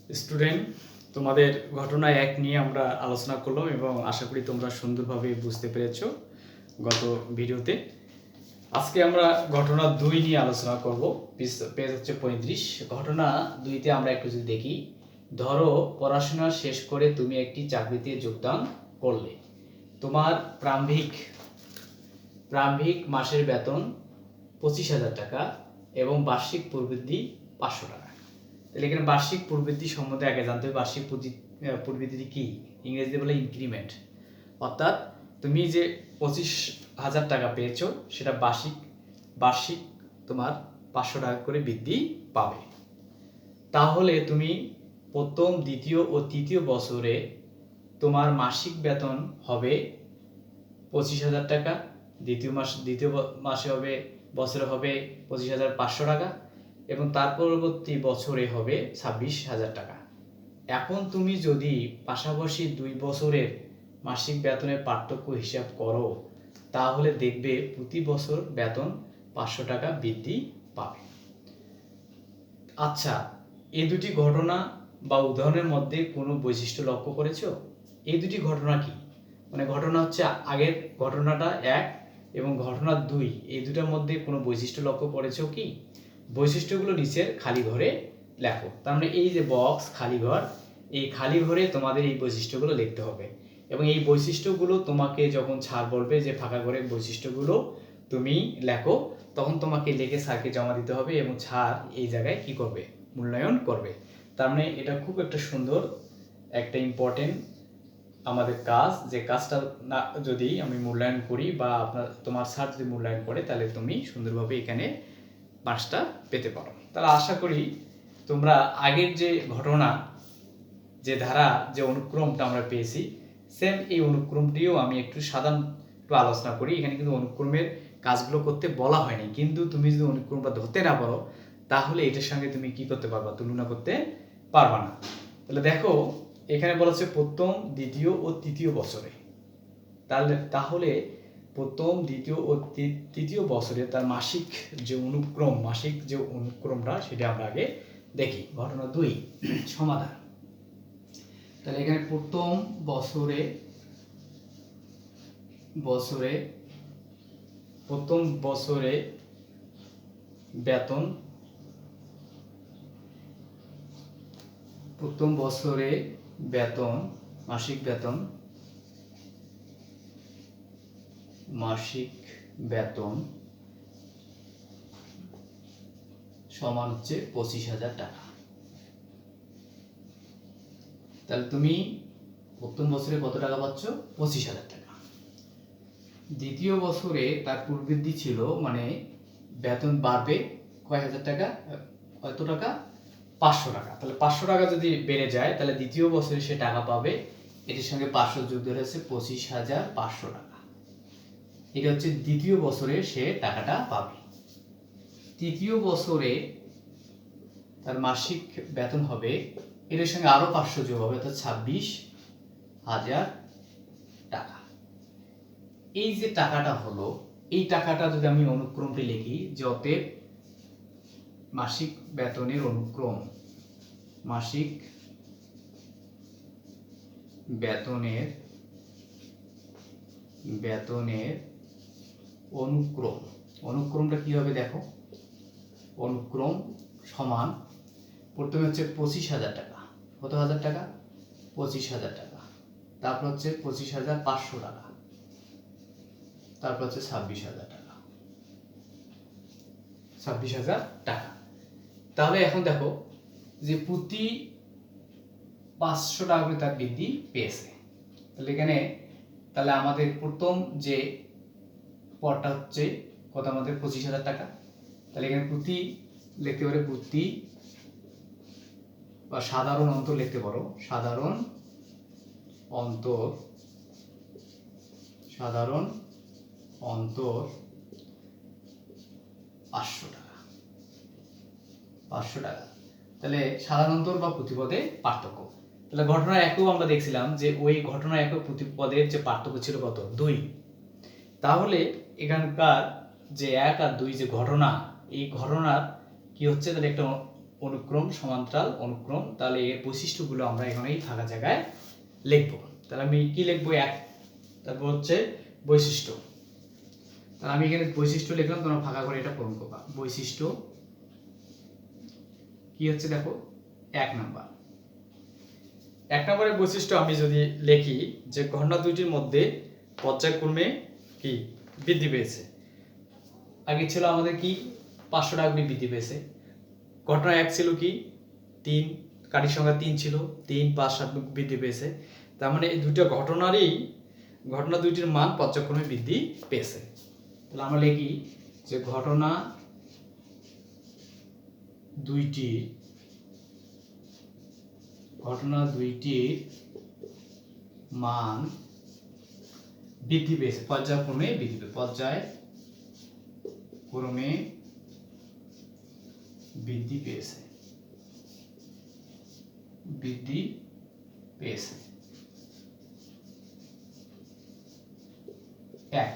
Student, তোমাদের ঘটনা 1 নিয়ে আমরা আলোচনা করলাম এবং আশা করি তোমরা সুন্দরভাবে বুঝতে পেরেছো গত ভিডিওতে। আজকে আমরা ঘটনা 2 নিয়ে আলোচনা করব। পেজ হচ্ছে 35। ঘটনা 2তে আমরা একটু যদি দেখি, ধরো পড়াশোনা শেষ করে তুমি একটি চাকরিতে যোগদান করলে। তোমার প্রারম্ভিক মাসের বেতন 25,000 টাকা এবং বার্ষিক প্রবৃদ্ধি 500 টাকা। তাহলে এখানে বার্ষিক প্রবৃদ্ধি সম্বন্ধে আগে জানতে হবে। বার্ষিক প্রবৃদ্ধি কি? ইংরেজিতে বলে ইনক্রিমেন্ট। অর্থাৎ তুমি যে 25,000 টাকা পেয়েছো সেটা বার্ষিক তোমার 500 টাকা করে বৃদ্ধি পাবে। তাহলে তুমি প্রথম, দ্বিতীয় ও তৃতীয় বছরে তোমার মাসিক বেতন হবে 25,000 টাকা, দ্বিতীয় বছরে হবে 25,500 টাকা এবং তার পরবর্তী বছরে হবে 26,000 টাকা। এখন তুমি যদি পাশাপাশি 2 বছরের মাসিক বেতনের পার্থক্য হিসাব করো, তাহলে দেখবে প্রতি বছর বেতন 500 টাকা বৃদ্ধি পাবে। আচ্ছা, এই দুটি ঘটনা বা উদাহরণের মধ্যে কোনো বৈশিষ্ট্য লক্ষ্য করেছো? এই দুটি ঘটনা কি? মানে ঘটনা হচ্ছে আগের ঘটনাটা 1 এবং ঘটনা 2, এই দুটার মধ্যে কোনো বৈশিষ্ট্য লক্ষ্য করেছো কি? বৈশিষ্ট্যগুলো নিচের খালি ঘরে লেখো। তার মানে এই যে বক্স খালি ঘর, এই খালি ঘরে তোমাদের এই বৈশিষ্ট্যগুলো লিখতে হবে এবং এই বৈশিষ্ট্যগুলো তোমাকে যখন স্যার বলবে যে ফাঁকা ঘরের বৈশিষ্ট্যগুলো তুমি লেখো, তখন তোমাকে লিখে স্যারকে জমা দিতে হবে এবং স্যার এই জায়গায় কি করবে? মূল্যায়ন করবে। তার মানে এটা খুব একটা সুন্দর একটা ইম্পর্টেন্ট আমাদের কাজ, যে কাজটা না যদি আমি মূল্যায়ন করি বা তোমার স্যার যদি মূল্যায়ন করে, তাহলে তুমি সুন্দরভাবে এখানে মার্কসটা পেতে পারো। তাহলে আশা করি তোমরা আগের যে ঘটনা, যে ধারা, যে অনুক্রমটা আমরা পেয়েছি, সেম এই অনুক্রমটিও আমি একটু সাধারণ আলোচনা করি। এখানে কিন্তু অনুক্রমের কাজগুলো করতে বলা হয়নি, কিন্তু তুমি যদি অনুক্রমটা ধরতে না পারো, তাহলে এটার সঙ্গে তুমি কি করতে পারবা? তুলনা করতে পারবা না। তাহলে দেখো, এখানে বলা হচ্ছে প্রথম, দ্বিতীয় ও তৃতীয় বছরে। তাহলে প্রথম, দ্বিতীয় ও তৃতীয় বছরে তার মাসিক যে অনুক্রমটা সেটা আমরা আগে দেখি। ঘটনা 2 সমাধান। তাহলে এখানে প্রথম বছরে বেতন, মাসিক বেতন সমান হচ্ছে 25,000 টাকা। তাহলে তুমি প্রথম বছরে কত টাকা পাচ্ছ? 25,000 টাকা। দ্বিতীয় বছরে তার প্রবৃদ্ধি ছিল, মানে বেতন বাড়বে কয় হাজার টাকা? কত টাকা? 500 টাকা। তাহলে 500 টাকা যদি বেড়ে যায়, তাহলে দ্বিতীয় বছরে সে টাকা পাবে, এটির সঙ্গে 500 যোগ ধরে হচ্ছে 25,500 টাকা। এটা হচ্ছে দ্বিতীয় বছরে সে টাকাটা পাবে। তৃতীয় বছরে তার মাসিক বেতন হবে, এর সঙ্গে আরো 500 যোগ হবে, অর্থাৎ 26,000 টাকা। এই যে টাকাটা হলো, এই টাকাটা যদি আমি অনুক্রমটি লিখি, যে অতএব মাসিক বেতনের অনুক্রম, অনুক্রমটা কি হবে দেখো। অনুক্রম সমান প্রথমে হচ্ছে 25,000 টাকা। কত হাজার টাকা? 25,000 টাকা। তারপর হচ্ছে 25,500 টাকা। তারপর হচ্ছে 26,000 টাকা। 26,000 টাকা। তাহলে এখন দেখো যে প্রতি 500 টাকা করে তার বৃদ্ধি পেয়েছে। তাহলে এখানে আমাদের প্রথম যে পদটা হচ্ছে কত? আমাদের 25,000 টাকা। তাহলে এখানে প্রতি লিখতে পারে, প্রতি বা সাধারণ অন্তর লিখতে পারো, সাধারণ অন্তর 500 টাকা। 500 টাকা। তাহলে সাধারণ অন্তর বা প্রতিপদে পার্থক্য। তাহলে ঘটনা 1 আমরা দেখছিলাম যে ওই ঘটনা 1 প্রতিপদের যে পার্থক্য ছিল কত? 2। তাহলে এখানকার যে 1 আর 2 যে ঘটনা, এই ঘটনার কি হচ্ছে? তাহলে একটা অনুক্রম, সমান্তরাল, অনুক্রম। তাহলে এর বৈশিষ্ট্যগুলো আমরা এখানেই ফাঁকা জায়গায় লিখবো। তাহলে আমি কি লিখবো? 1, তারপর হচ্ছে বৈশিষ্ট্য। তাহলে আমি এখানে বৈশিষ্ট্য লিখলাম, তোমরা ফাঁকা করে এটা পূরণ করবা। বৈশিষ্ট্য কি হচ্ছে দেখো, 1 নাম্বার। 1 নম্বরের বৈশিষ্ট্য আমি যদি লিখি যে ঘটনা দুইটির মধ্যে পর্যায়ক্রমে কি বৃদ্ধি পেয়েছে। আগে ছিল আমাদের কি 500 টাকা করে বৃদ্ধি পেয়েছে। ঘটনা 1 ছিল কি 3, কাঠির সংখ্যা 3 ছিল, 3, 5, 7 বৃদ্ধি পেয়েছে। তার মানে এই দুটো ঘটনা দুইটির মান পর্যায়ক্রমে বৃদ্ধি পেয়েছে। তাহলে আমরা লিখি যে ঘটনা দুইটির মান বৃদ্ধি পেয়েছে, পর্যায়ক্রমে বৃদ্ধি পেয়েছে। 1।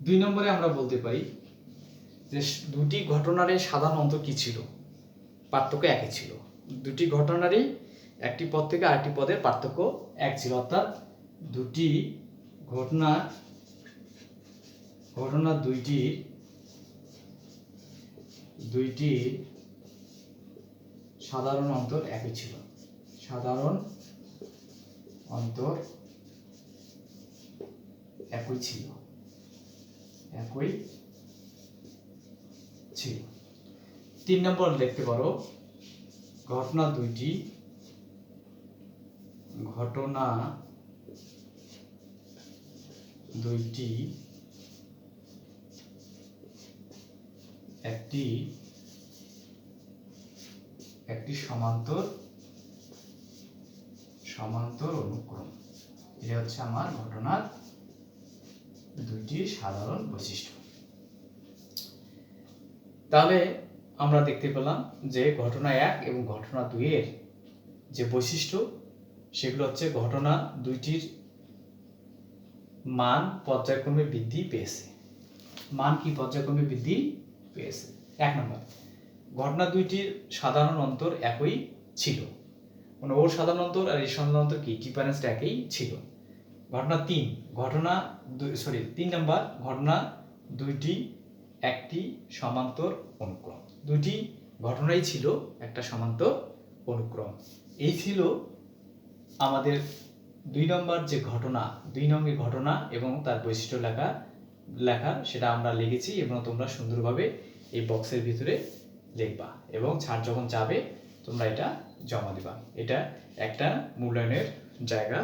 2 নম্বরে আমরা বলতে পারি যে দুটি ঘটনার সাধারণ অন্তর কি ছিল? পার্থক্য একই ছিল। দুটি ঘটনারই একটি পদ থেকে আরেকটি পদের পার্থক্য এক ছিল, অর্থাৎ ঘটনা দুইটির সাধারণ অন্তর একই ছিল। একই ছিল। 3 নম্বর লিখতে পারো ঘটনা দুইটি একটি সমান্তর অনুক্রম। এটা হচ্ছে আমার ঘটনার দুইটি সাধারণ বৈশিষ্ট্য। তাহলে আমরা দেখতে পেলাম যে ঘটনা 1 এবং ঘটনা 2 এর যে বৈশিষ্ট্য সেগুলো হচ্ছে ঘটনা দুইটির মান পর্যায়ক্রমে বৃদ্ধি পেয়েছে। মান কি পর্যায়ক্রমে বৃদ্ধি পেয়েছে? 1 নম্বর, ঘটনা দুইটির সাধারণ অন্তর একই ছিল, মানে ওর সাধারণ অন্তর আর এর সাধারণ অন্তর কি ডিফারেন্সটা একই ছিল। ঘটনা 3 নম্বর, ঘটনা দুইটি একটি সমান্তর অনুক্রম। দুইটি ঘটনাই ছিল একটা সমান্তর অনুক্রম। এই ছিল আমাদের 2 নম্বর যে ঘটনা, 2 নম্বরের ঘটনা এবং তার বৈশিষ্ট্য লেখা সেটা আমরা লিখেছি এবং তোমরা সুন্দরভাবে এই বক্সের ভিতরে লিখবা এবং স্যার যখন যাবে তোমরা এটা জমা দিবা। এটা একটা মূল্যায়নের জায়গা।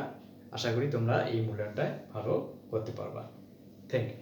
আশা করি তোমরা এই মূল্যায়নটা ভালো করতে পারবা। Thank you.